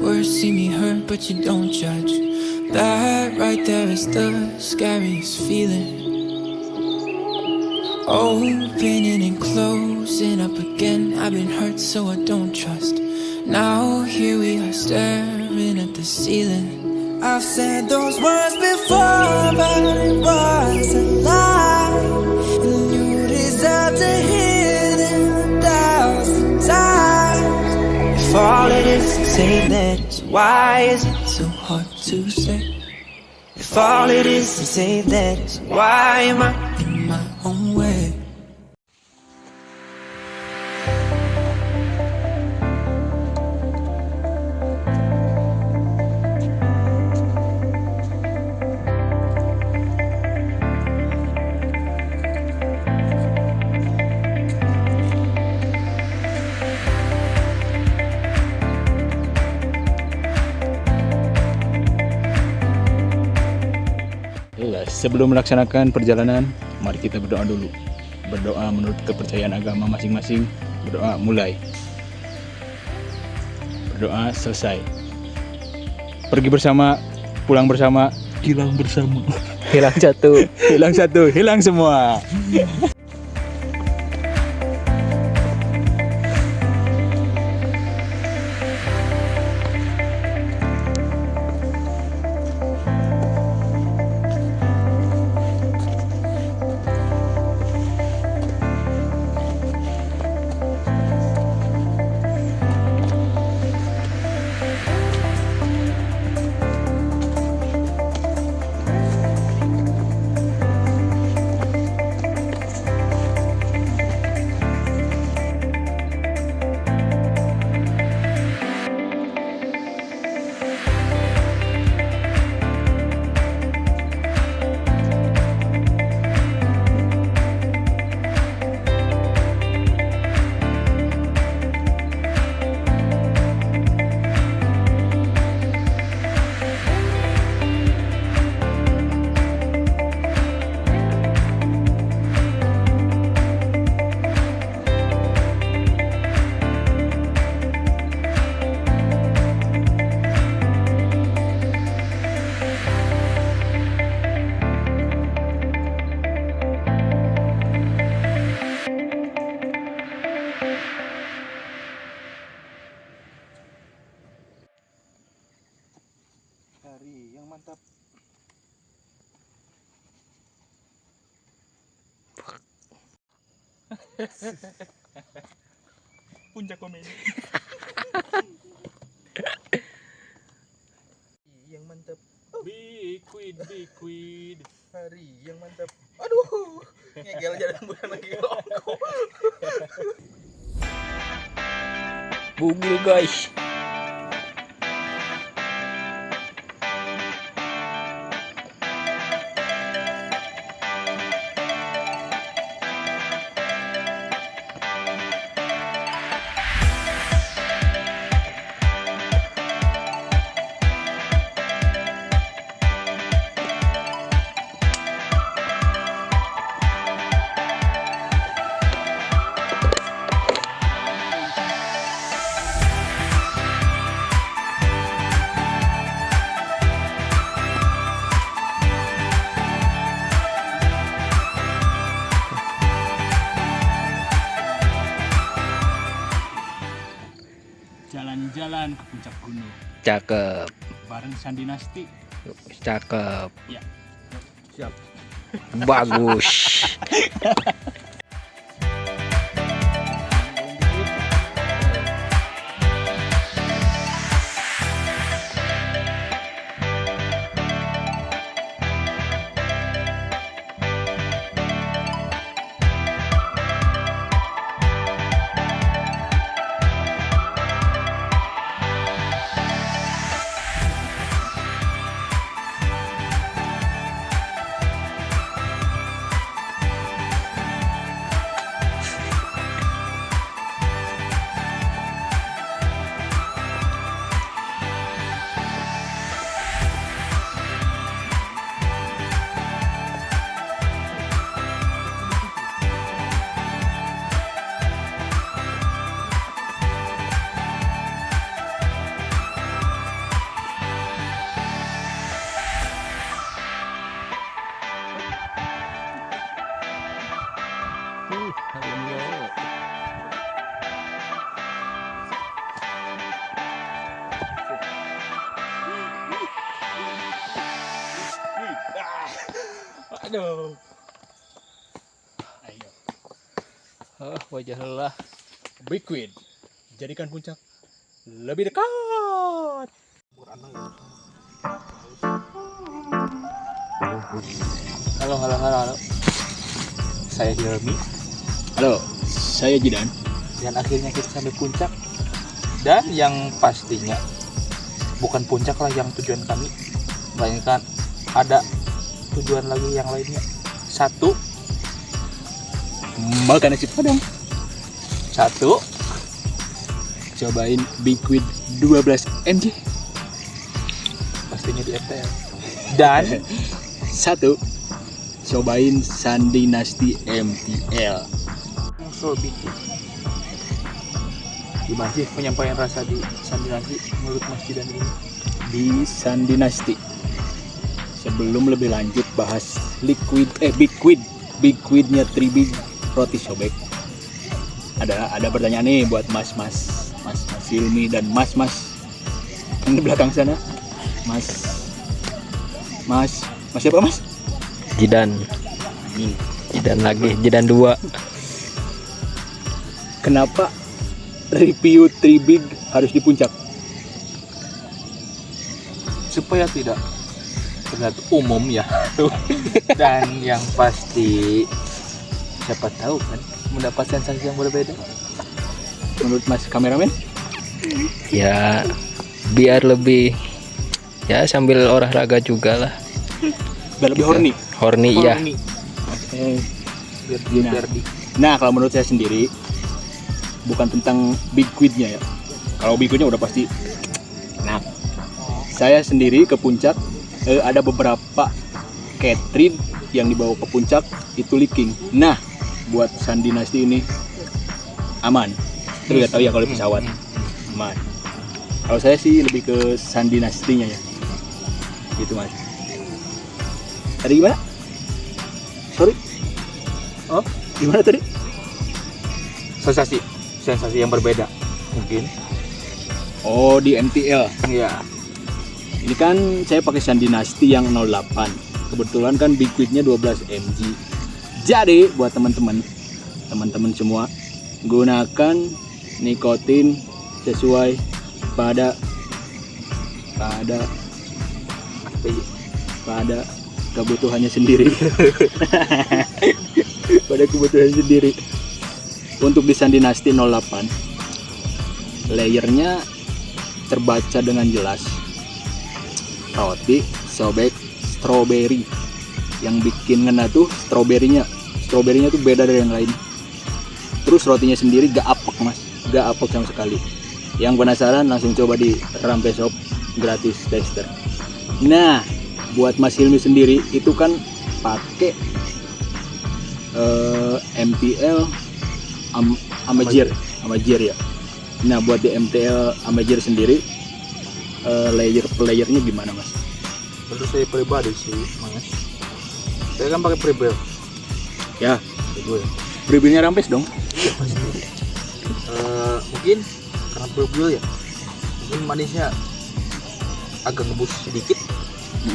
worse, see me hurt, but you don't judge. That right there is the scariest feeling. Opening and closing up again. I've been hurt, so I don't trust. Now here we are staring at the ceiling. I've said those words before, but it was a lie. And you deserve to hear them 1,000 times. If all it is to say that, why is it so hard to say? If all it is to say that, why am I in my own way? Sebelum melaksanakan perjalanan, mari kita berdoa dulu. Berdoa menurut kepercayaan agama masing-masing. Berdoa mulai. Berdoa selesai. Pergi bersama, pulang bersama, hilang bersama. Hilang satu. Hilang satu, hilang semua. Hari yang mantap. Puncak komedi. Yang mantap. Be quid. Hari yang mantap. Aduh, ngegel jalan bulan lagi rokok. Bugil guys. Jalan-jalan ke puncak gunung Cakep. bareng Sandi Nasti. Cakep. Ya. Siap. Bagus. Aduh. Ayo. Wajah lelah. Bigweed. Jadikan puncak lebih dekat. Halo. Saya Hilmi. Halo, saya Jidan. Dan akhirnya kita sampai puncak. Dan yang pastinya bukan puncak lah yang tujuan kami, melainkan ada tujuan lagi yang lainnya. Satu, Makan nasi padang. satu, Cobain Bigweed 12 mg. pastinya di FTL. Dan Satu, cobain Sandi Nasty MTL. musuh bikin. Gimana sih penyampaian rasa di Sandinasi menurut Mas Jidan ini? Di Sandi Nasty. Sebelum lebih lanjut bahas Bigweednya 3 Big roti sobek. Ada pertanyaan nih buat Mas Hilmi dan Mas yang di belakang sana. Mas siapa Mas? Jidan. Ini. Jidan lagi. Jidan 2. Kenapa review 3 Big harus di puncak? Supaya tidak terlihat umum ya. Dan yang pasti siapa tahu kan mendapat sensasi yang berbeda. Menurut Mas kameramen? Ya biar lebih ya sambil olahraga juga lah. Biar lebih horny. Horny ya. Horny. Biar Nah. biar di Nah, kalau menurut saya sendiri bukan tentang Bigweednya ya. Kalau Bigweednya udah pasti. Nah, saya sendiri ke puncak ada beberapa catering yang dibawa ke puncak itu leaking. Nah, buat Sandi Nasty ini aman. Terus nggak tahu ya kalau di pesawat aman. Kalau saya sih lebih ke Sandi Nasty-nya ya. Gitu Mas. Tadi gimana? Sorry. Oh, gimana tadi? sensasi yang berbeda mungkin. Oh, di MTL. Iya. Ini kan saya pakai Sandi Nasty yang 08. Kebetulan kan Bigweednya 12 mg. Jadi buat teman-teman semua, gunakan nikotin sesuai pada kebutuhannya sendiri. Pada kebutuhan sendiri. Untuk di Sandi Nasty 08, layernya terbaca dengan jelas. Roti sobek strawberry. Yang bikin ngena tuh stroberinya tuh beda dari yang lain. Terus rotinya sendiri gak apek Mas, gak apek sama sekali. Yang penasaran langsung coba di Rampe Shop gratis tester. Nah, buat Mas Hilmi sendiri itu kan pakai MTL Amajir ya. Nah, buat di MTL Amajir sendiri layernya gimana Mas? Menurut saya pribadi sih Mas, saya kan pakai Prebil Ya, gue. Prebilnya rampes dong. Iya pasti. Mungkin karena Prebil ya, mungkin manisnya agak ngebus sedikit.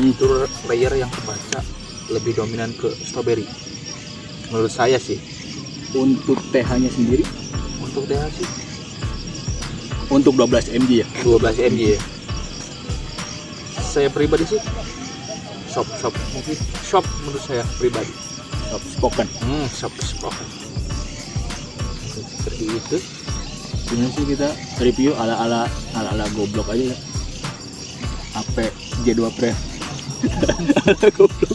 Itu layer yang terbaca lebih dominan ke strawberry menurut saya sih. Untuk TH-nya sendiri? Untuk TH sih Untuk 12 mg ya? 12 mg ya. Saya pribadi sih shop mungkin shop menurut saya pribadi. Soft spoken. Shop spoken. Seperti itu. Sebenarnya sih kita review ala goblok aja ya. AP J2 Pre. Ala goblok.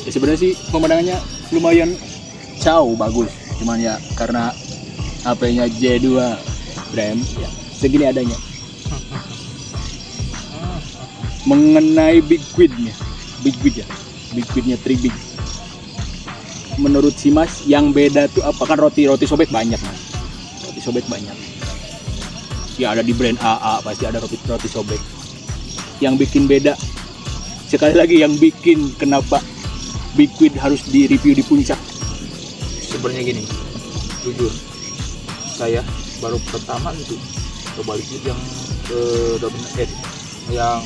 Ya sebenarnya sih pemandangannya lumayan bagus. Cuman ya karena HP-nya J2 Prime ya segini adanya. Mengenai Bigweednya 3 Big. Menurut si Mas yang beda tuh apa? Kan roti sobek banyak Mas. Roti sobek banyak. Ya ada di brand AA pasti ada roti sobek. Yang bikin beda sekali lagi, yang bikin kenapa Bigweed harus di review di puncak, sebenarnya gini, jujur saya baru pertama gitu coba liquid yang yang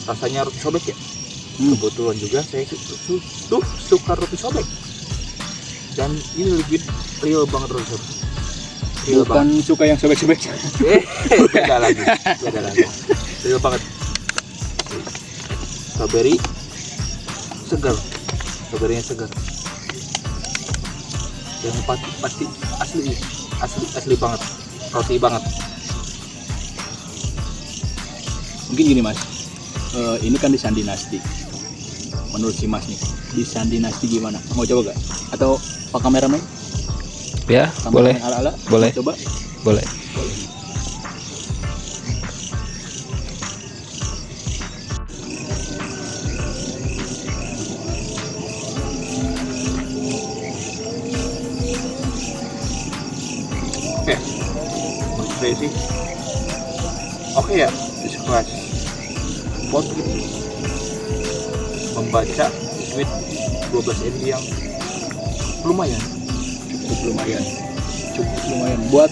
rasanya roti sobek ya. Kebetulan juga saya suka roti sobek, dan ini liquid real banget roti sobek. Real Bukan banget. suka yang sobek-sobek. Beda lagi, real banget. Strawberry segar, strawberrynya segar, yang pasti asli banget, roti banget. Mungkin gini Mas, ini kan di Sandi Nasti. Menurut si Mas nih, di Sandi Nasti gimana? Mau coba gak? Atau Pak kameramen? Ya, boleh. Kameramen ala-ala? Boleh. Mau coba? Boleh. Oke, menurut saya sih oke ya, sekelas buat membaca tweet 12 MB yang lumayan. Cukup lumayan. Buat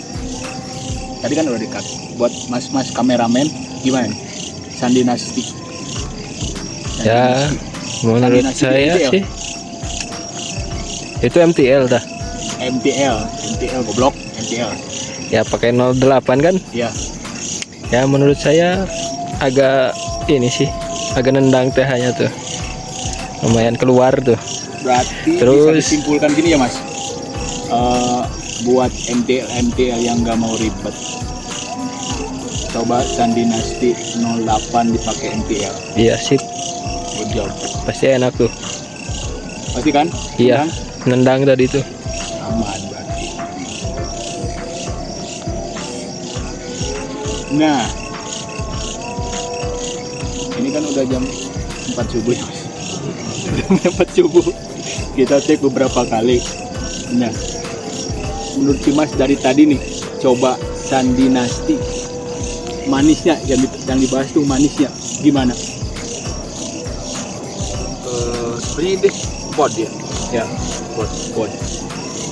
tadi kan udah dekat. Buat mas-mas kameramen gimana nih? Sandi Nasti. Ya, menurut Nasti saya MTL. sih itu MTL dah. MTL goblok, MTL. Ya pakai 08 kan? Ya, Ya menurut saya agak ini sih, agak nendang TH-nya tuh. Lumayan keluar tuh. berarti Terus- bisa disimpulkan gini ya Mas. Buat MTL yang nggak mau ribet, coba Sandi Nasti 08 dipakai MTL. Iya sip, Good job. pasti enak tuh. Pasti kan? Iya, nendang tadi tuh. Aman berarti. Nah, ini kan udah jam 4 subuh ya Mas. Jam 4 subuh. Kita cek beberapa kali. Nah, menurut si Mas dari tadi nih, coba Sandi Nasti manisnya yang dibahas tuh manisnya gimana? Sebenarnya ini pod ya, Ya, pod.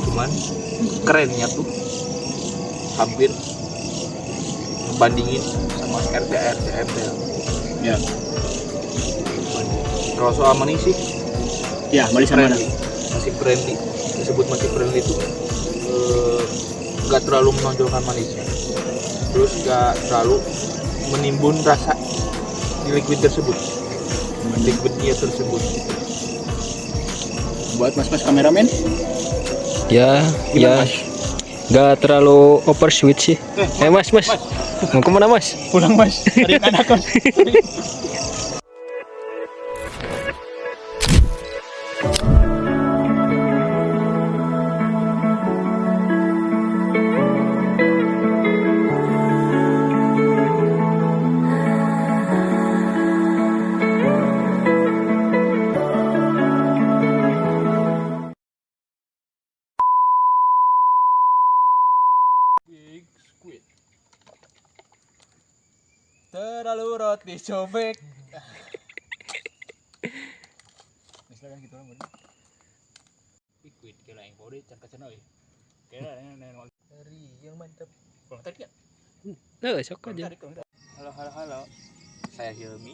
Cuman kerennya tuh hampir ngebandingin sama RTL. ya, Kalau soal manis sih ya manis yang mana? masih friendly, disebut masih friendly itu nggak terlalu menonjolkan manisnya, terus nggak terlalu menimbun rasa di liquidnya tersebut. Buat mas-mas kameramen, Ya, gimana ya Mas? nggak terlalu over sweet sih. Mas, mau kemana Mas? Pulang Mas, cari anak Mas. Big squid. Terlalu roti sobek. Misalkan gitu lah, big squid kira yang kode can kacana euy. Kira yang dari yang mantap. Kalau tadi ya. Sok aja. Halo, saya Hilmi,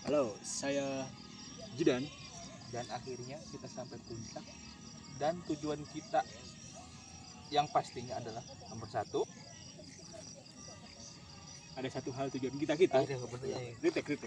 Halo, saya Jidan. dan akhirnya kita sampai puncak, dan tujuan kita yang pastinya adalah nomor 1. Ada satu hal tujuan kita. Ada sebenarnya Kritik.